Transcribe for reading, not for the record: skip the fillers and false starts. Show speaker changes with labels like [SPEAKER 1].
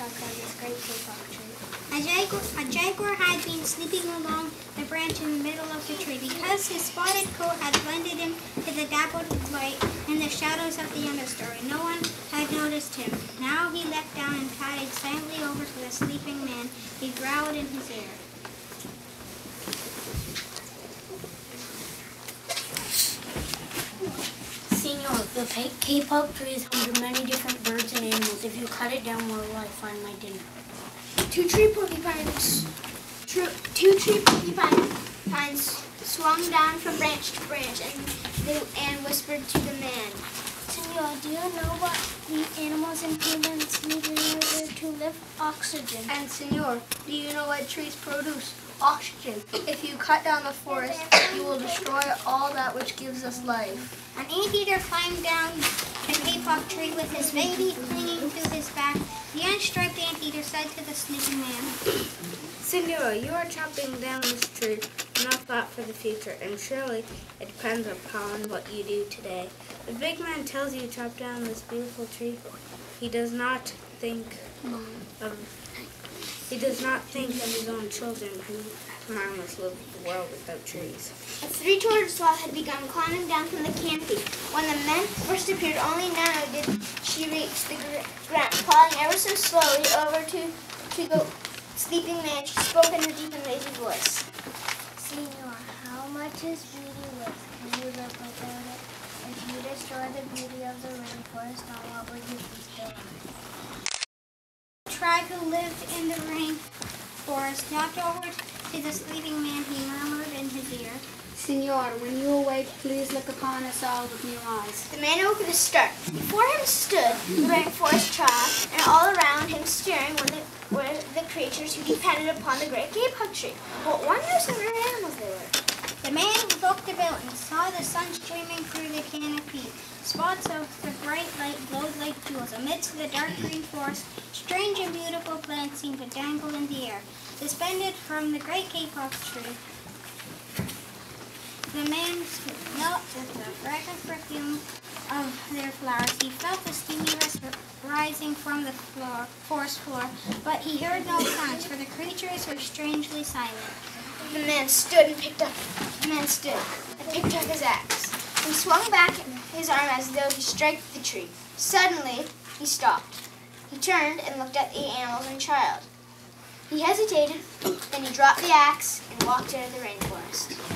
[SPEAKER 1] chopped down this great kapok tree.
[SPEAKER 2] A jaguar had been sleeping along the branch in the middle of the tree. Because his spotted coat had blended him to the dappled light and the shadows of the understory, no one had noticed him. Now he leapt down and padded silently over to the sleeping man. He growled in his ear.
[SPEAKER 1] Senor, the kapok tree is home to many different birds and animals. If you cut it down, where will I find my dinner?
[SPEAKER 3] Two tree porcupines swung down from branch to branch and whispered to the man.
[SPEAKER 1] Senor, do you know what the animals and humans need in order to live? Oxygen.
[SPEAKER 3] And Senor, do you know what trees produce? Oxygen. If you cut down the forest, you will destroy all that which gives us life.
[SPEAKER 2] An anteater climbed down the kapok tree with his baby clinging to his back. The unstriped anteater said to the sleeping man,
[SPEAKER 4] Senor, you are chopping down this tree, not thought for the future, and surely it depends upon what you do today. The big man tells you to chop down this beautiful tree. He does not think of his own children who tomorrow must live in the world without trees.
[SPEAKER 3] A three-toed sloth had begun climbing down from the canopy. When the men first appeared, only now did she reach the ground. Crawling ever so slowly over to the sleeping man, she spoke in her deep and lazy voice.
[SPEAKER 1] Senor, how much is beauty worth? Can you live without it? If you destroy the beauty of the rainforest, on what would you still alive?
[SPEAKER 2] The tribe who lived in the rainforest walked over to the sleeping man. He murmured in his ear,
[SPEAKER 5] Senor, when you awake, please look upon us all with new eyes.
[SPEAKER 3] The man awoke with a start. Before him stood the rainforest tribe, and all around him staring were the creatures who depended upon the great kapok tree. What wondrous and rare animals they were.
[SPEAKER 2] The man looked about and saw the sun streaming through the canopy. Spots of the bright light glowed like jewels. Amidst the dark green forest, strange and beautiful plants seemed to dangle in the air. Suspended from the great kapok tree, the man smelled the fragrant perfume of their flowers. He felt the steamy mist rising from the forest floor, but he heard no sounds, for the creatures were strangely silent.
[SPEAKER 3] The man stood and picked up his axe. He swung back his arm as though to strike the tree. Suddenly, he stopped. He turned and looked at the animals and child. He hesitated, then he dropped the axe and walked out of the rainforest.